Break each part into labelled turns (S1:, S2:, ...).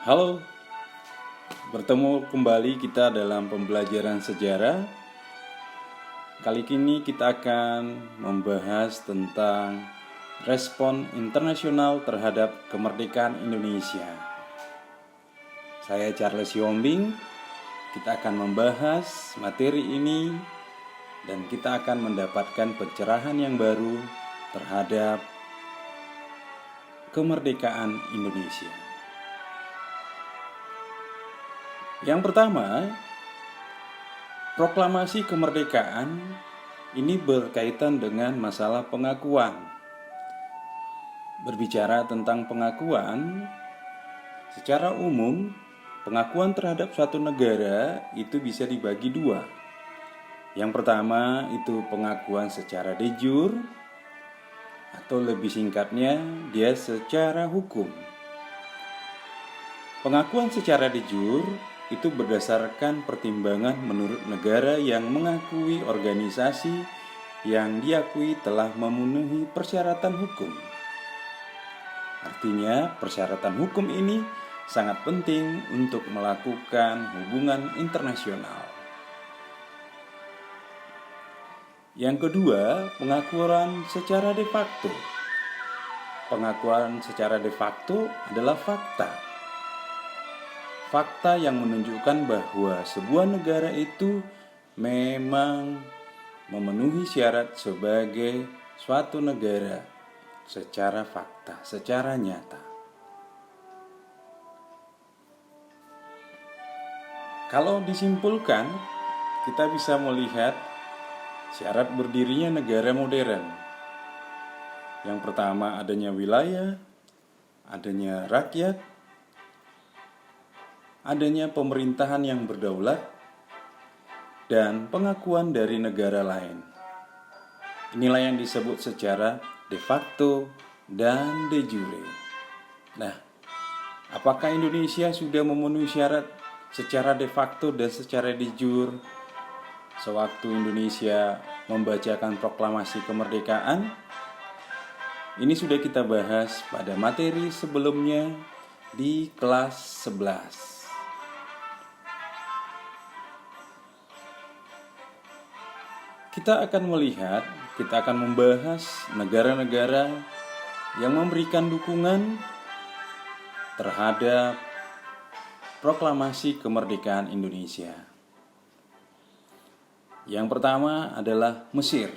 S1: Halo, bertemu kembali kita dalam pembelajaran sejarah. Kali ini kita akan membahas tentang respon internasional terhadap kemerdekaan Indonesia. Saya Charles Yombing, kita akan membahas materi ini dan kita akan mendapatkan pencerahan yang baru terhadap kemerdekaan Indonesia. Yang pertama, proklamasi kemerdekaan ini berkaitan dengan masalah pengakuan. Berbicara tentang pengakuan, secara umum, pengakuan terhadap suatu negara itu bisa dibagi dua. Yang pertama itu pengakuan secara de jure, atau lebih singkatnya, dia secara hukum. Pengakuan secara de jure itu berdasarkan pertimbangan menurut negara yang mengakui organisasi yang diakui telah memenuhi persyaratan hukum. Artinya, persyaratan hukum ini sangat penting untuk melakukan hubungan internasional. Yang kedua, pengakuan secara de facto. Pengakuan secara de facto adalah fakta. Fakta yang menunjukkan bahwa sebuah negara itu memang memenuhi syarat sebagai suatu negara secara fakta, secara nyata. Kalau disimpulkan, kita bisa melihat syarat berdirinya negara modern. Yang pertama, adanya wilayah, adanya rakyat, adanya pemerintahan yang berdaulat, dan pengakuan dari negara lain. Inilah yang disebut secara de facto dan de jure. Nah, apakah Indonesia sudah memenuhi syarat secara de facto dan secara de jure sewaktu Indonesia membacakan proklamasi kemerdekaan? Ini sudah kita bahas pada materi sebelumnya di kelas 11. Kita akan membahas negara-negara yang memberikan dukungan terhadap proklamasi kemerdekaan Indonesia. Yang pertama adalah Mesir.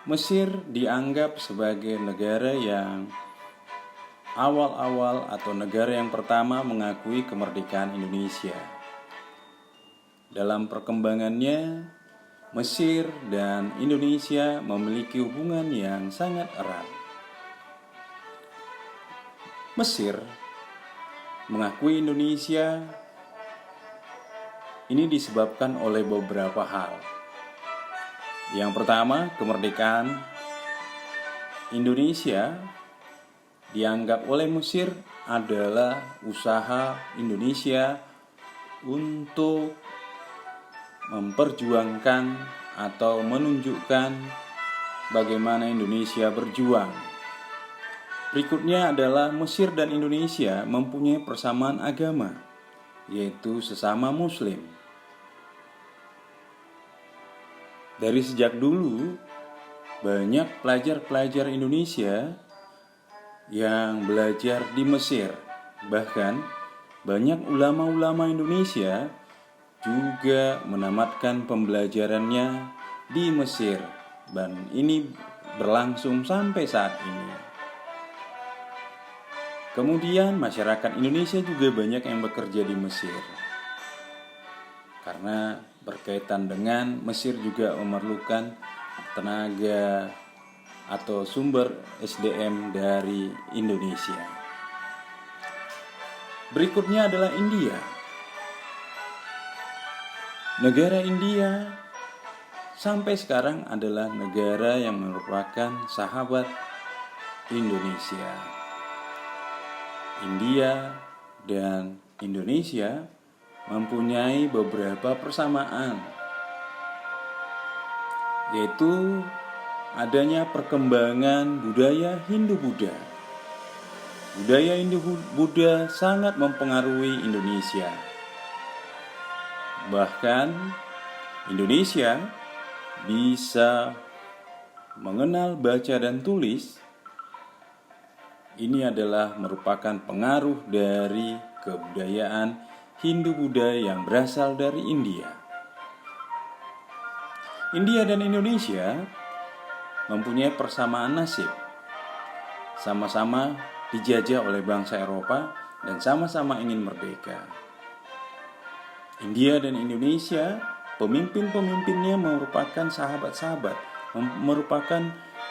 S1: Mesir dianggap sebagai negara yang awal-awal atau negara yang pertama mengakui kemerdekaan Indonesia. Dalam perkembangannya, Mesir dan Indonesia memiliki hubungan yang sangat erat. Mesir mengakui Indonesia ini disebabkan oleh beberapa hal. Yang pertama, kemerdekaan Indonesia dianggap oleh Mesir adalah usaha Indonesia untuk memperjuangkan atau menunjukkan bagaimana Indonesia berjuang. Berikutnya adalah Mesir dan Indonesia mempunyai persamaan agama, yaitu sesama Muslim. Dari sejak dulu, banyak pelajar-pelajar Indonesia yang belajar di Mesir. Bahkan, banyak ulama-ulama Indonesia juga menamatkan pembelajarannya di Mesir, dan ini berlangsung sampai saat ini. Kemudian masyarakat Indonesia juga banyak yang bekerja di Mesir, karena berkaitan dengan Mesir juga memerlukan tenaga atau sumber SDM dari Indonesia. Berikutnya adalah India. Negara India sampai sekarang adalah negara yang merupakan sahabat Indonesia. India dan Indonesia mempunyai beberapa persamaan, yaitu adanya perkembangan budaya Hindu-Buddha. budaya Hindu-Buddha sangat mempengaruhi Indonesia. Bahkan Indonesia bisa mengenal baca dan tulis. Ini adalah merupakan pengaruh dari kebudayaan Hindu-Buddha yang berasal dari India. India dan Indonesia mempunyai persamaan nasib. Sama-sama dijajah oleh bangsa Eropa dan sama-sama ingin merdeka. India dan Indonesia, pemimpin-pemimpinnya merupakan sahabat-sahabat,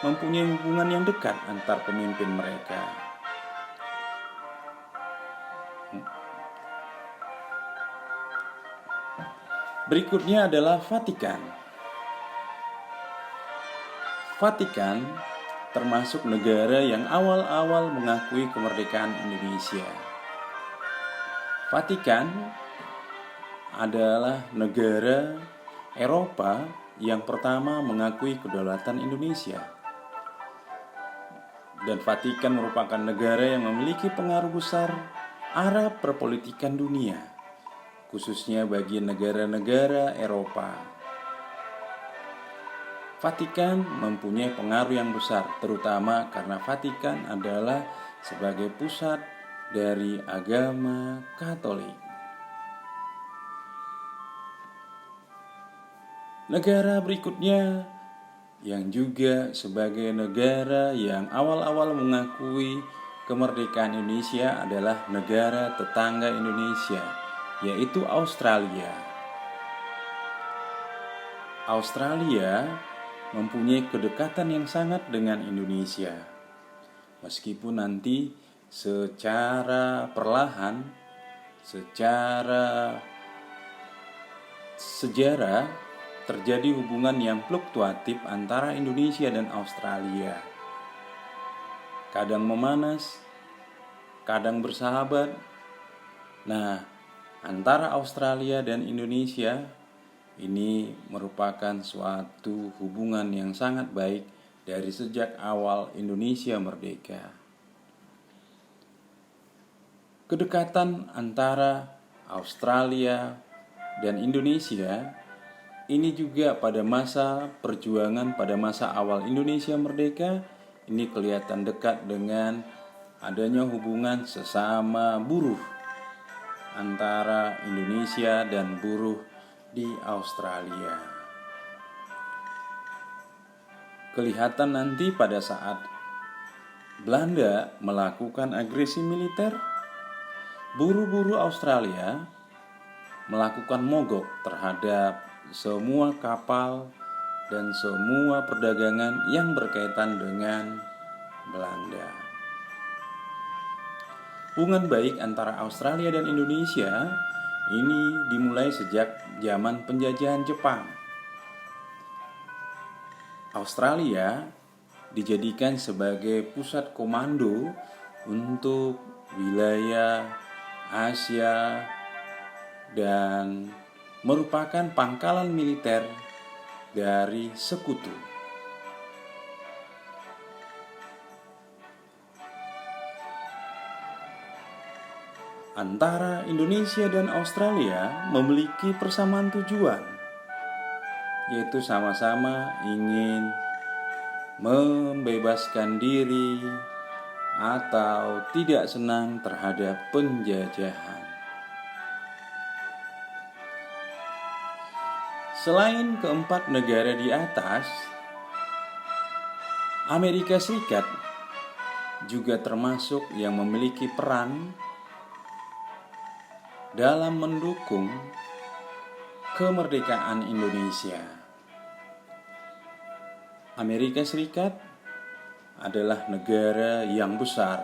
S1: mempunyai hubungan yang dekat antar pemimpin mereka. Berikutnya adalah Vatikan. Vatikan termasuk negara yang awal-awal mengakui kemerdekaan Indonesia. Vatikan adalah negara Eropa yang pertama mengakui kedaulatan Indonesia. Dan Vatikan merupakan negara yang memiliki pengaruh besar arah perpolitikan dunia, khususnya bagi negara-negara Eropa. Vatikan mempunyai pengaruh yang besar, terutama karena Vatikan adalah sebagai pusat dari agama Katolik. Negara berikutnya yang juga sebagai negara yang awal-awal mengakui kemerdekaan Indonesia adalah negara tetangga Indonesia, yaitu Australia. Australia mempunyai kedekatan yang sangat dengan Indonesia. Meskipun nanti secara perlahan, secara sejarah terjadi hubungan yang fluktuatif antara Indonesia dan Australia. Kadang memanas, kadang bersahabat. Nah, antara Australia dan Indonesia ini merupakan suatu hubungan yang sangat baik dari sejak awal Indonesia merdeka. Kedekatan antara Australia dan Indonesia ini juga pada masa perjuangan, pada masa awal Indonesia merdeka, ini kelihatan dekat dengan adanya hubungan sesama buruh antara Indonesia dan buruh di Australia. Kelihatan nanti pada saat Belanda melakukan agresi militer, buruh-buruh Australia melakukan mogok terhadap semua kapal dan semua perdagangan yang berkaitan dengan Belanda. Hubungan baik antara Australia dan Indonesia ini dimulai sejak zaman penjajahan Jepang. Australia dijadikan sebagai pusat komando untuk wilayah Asia dan merupakan pangkalan militer dari sekutu. Antara Indonesia dan Australia memiliki persamaan tujuan, yaitu sama-sama ingin membebaskan diri atau tidak senang terhadap penjajahan. Selain keempat negara di atas, Amerika Serikat juga termasuk yang memiliki peran dalam mendukung kemerdekaan Indonesia. Amerika Serikat adalah negara yang besar,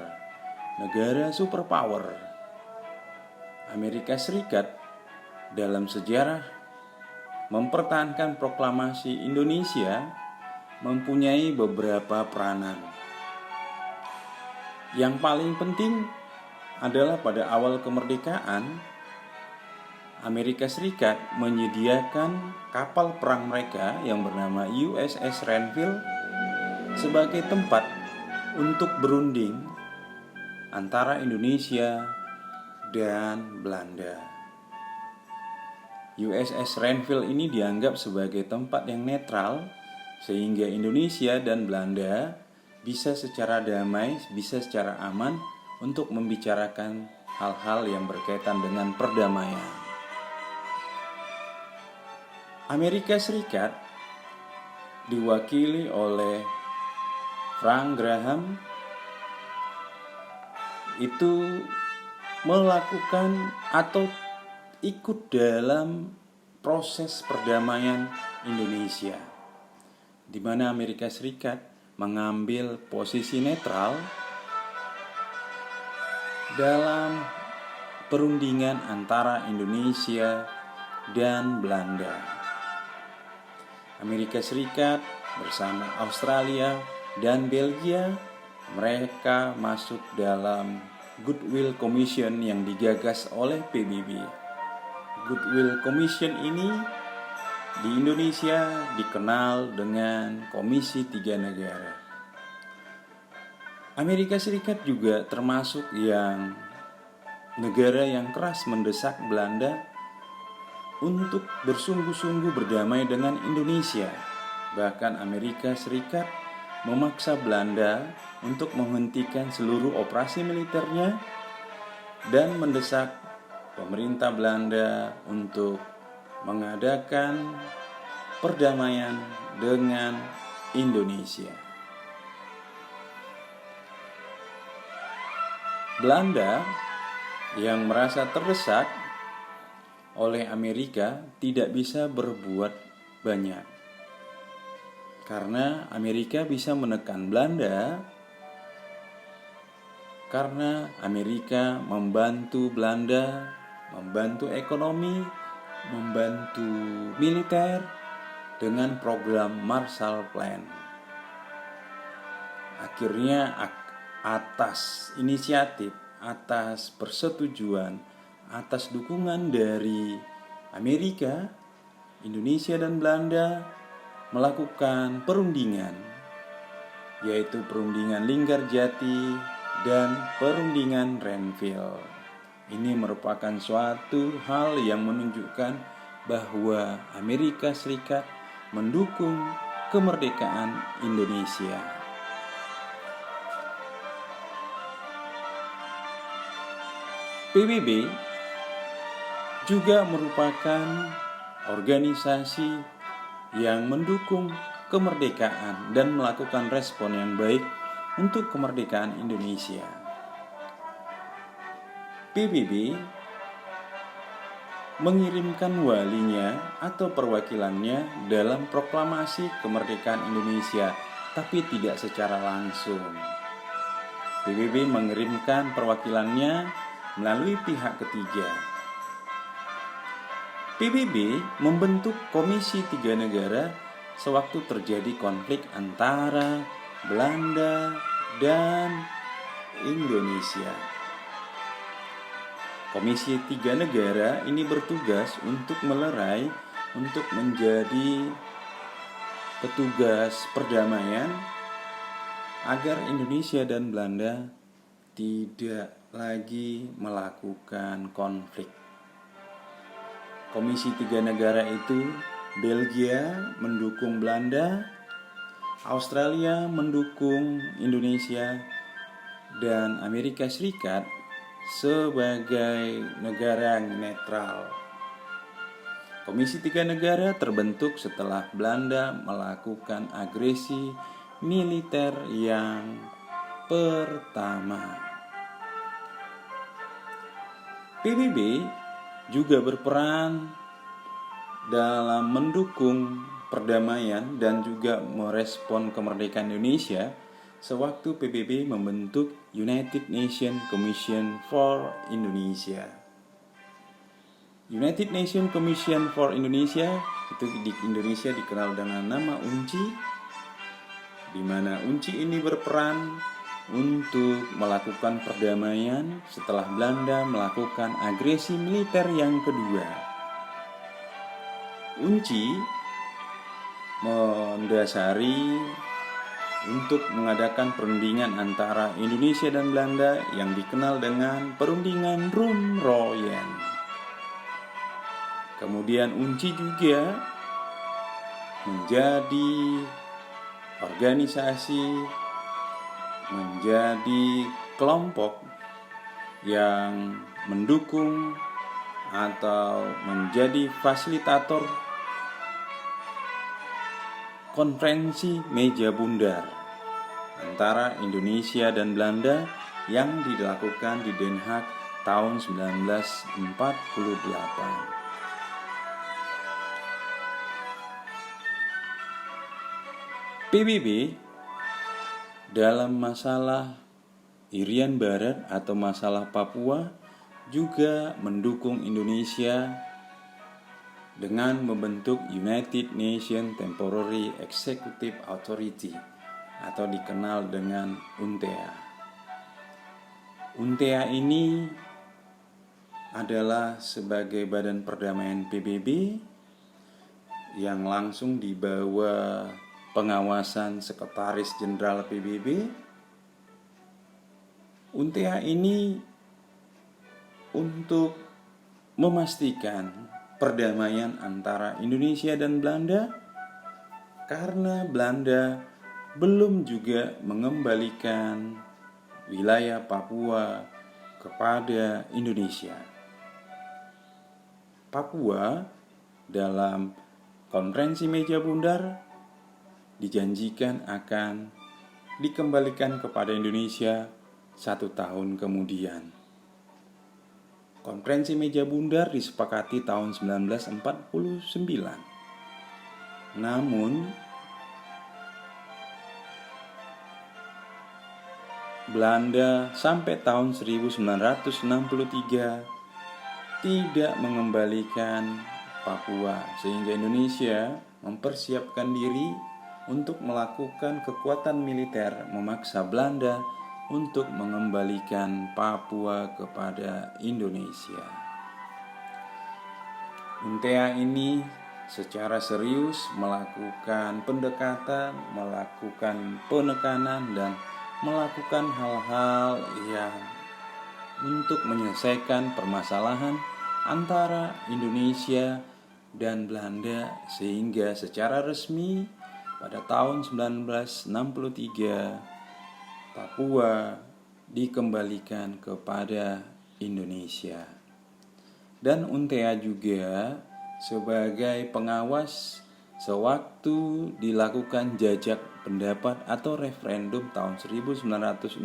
S1: negara superpower. Amerika Serikat dalam sejarah mempertahankan proklamasi Indonesia mempunyai beberapa peranan. Yang paling penting adalah pada awal kemerdekaan, Amerika Serikat menyediakan kapal perang mereka yang bernama USS Renville sebagai tempat untuk berunding antara Indonesia dan Belanda. USS Renville ini dianggap sebagai tempat yang netral sehingga Indonesia dan Belanda bisa secara damai, bisa secara aman untuk membicarakan hal-hal yang berkaitan dengan perdamaian. Amerika Serikat diwakili oleh Frank Graham itu melakukan atau ikut dalam proses perdamaian Indonesia, di mana Amerika Serikat mengambil posisi netral dalam perundingan antara Indonesia dan Belanda. Amerika Serikat bersama Australia dan Belgia, mereka masuk dalam Goodwill Commission yang digagas oleh PBB. Goodwill Commission ini di Indonesia dikenal dengan Komisi Tiga Negara. Amerika Serikat juga termasuk yang negara yang keras mendesak Belanda untuk bersungguh-sungguh berdamai dengan Indonesia. Bahkan Amerika Serikat memaksa Belanda untuk menghentikan seluruh operasi militernya dan mendesak pemerintah Belanda untuk mengadakan perdamaian dengan Indonesia. Belanda yang merasa terdesak oleh Amerika tidak bisa berbuat banyak, karena Amerika bisa menekan Belanda karena Amerika membantu Belanda, membantu ekonomi, membantu militer dengan program Marshall Plan. Akhirnya atas inisiatif, atas persetujuan, atas dukungan dari Amerika, Indonesia dan Belanda melakukan perundingan, yaitu perundingan Linggarjati dan perundingan Renville. Ini merupakan suatu hal yang menunjukkan bahwa Amerika Serikat mendukung kemerdekaan Indonesia. PBB juga merupakan organisasi yang mendukung kemerdekaan dan melakukan respon yang baik untuk kemerdekaan Indonesia. PBB mengirimkan walinya atau perwakilannya dalam proklamasi kemerdekaan Indonesia, tapi tidak secara langsung. PBB mengirimkan perwakilannya melalui pihak ketiga. PBB membentuk Komisi Tiga Negara sewaktu terjadi konflik antara Belanda dan Indonesia. Komisi Tiga Negara ini bertugas untuk melerai, untuk menjadi petugas perdamaian agar Indonesia dan Belanda tidak lagi melakukan konflik. Komisi Tiga Negara itu Belgia mendukung Belanda, Australia mendukung Indonesia, dan Amerika Serikat sebagai negara yang netral. Komisi Tiga Negara terbentuk setelah Belanda melakukan agresi militer yang pertama. PBB juga berperan dalam mendukung perdamaian dan juga merespon kemerdekaan Indonesia sewaktu PBB membentuk United Nations Commission for Indonesia. United Nations Commission for Indonesia itu di Indonesia dikenal dengan nama UNCI, di mana UNCI ini berperan untuk melakukan perdamaian setelah Belanda melakukan agresi militer yang kedua. UNCI mendasari untuk mengadakan perundingan antara Indonesia dan Belanda yang dikenal dengan Perundingan Roem-Royen. Kemudian UNCI juga menjadi organisasi, menjadi kelompok yang mendukung atau menjadi fasilitator konferensi meja bundar antara Indonesia dan Belanda yang dilakukan di Den Haag tahun 1948. PBB dalam masalah Irian Barat atau masalah Papua juga mendukung Indonesia dengan membentuk United Nations Temporary Executive Authority atau dikenal dengan UNTEA. UNTEA ini adalah sebagai badan perdamaian PBB yang langsung di bawah pengawasan Sekretaris Jenderal PBB. UNTEA ini untuk memastikan perdamaian antara Indonesia dan Belanda karena Belanda belum juga mengembalikan wilayah Papua kepada Indonesia. Papua dalam konferensi meja bundar dijanjikan akan dikembalikan kepada Indonesia 1 tahun kemudian. Konferensi meja bundar disepakati tahun 1949. Namun Belanda sampai tahun 1963 tidak mengembalikan Papua, sehingga Indonesia mempersiapkan diri untuk melakukan kekuatan militer memaksa Belanda untuk mengembalikan Papua kepada Indonesia. UNTEA ini secara serius melakukan pendekatan, melakukan penekanan, dan melakukan hal-hal yang untuk menyelesaikan permasalahan antara Indonesia dan Belanda, sehingga secara resmi pada tahun 1963 Papua dikembalikan kepada Indonesia. Dan UNTEA juga sebagai pengawas sewaktu dilakukan jajak pendapat atau referendum tahun 1969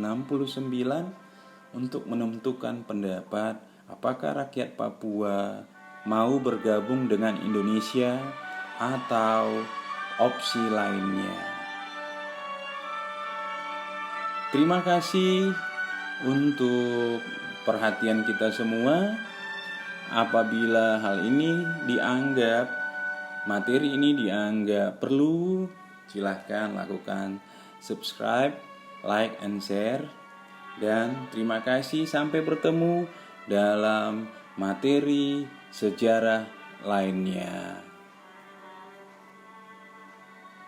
S1: untuk menentukan pendapat apakah rakyat Papua mau bergabung dengan Indonesia atau opsi lainnya. Terima kasih untuk perhatian kita semua. Apabila hal ini dianggap, materi ini dianggap perlu, silahkan lakukan subscribe, like, and share. Dan terima kasih, sampai bertemu dalam materi sejarah lainnya.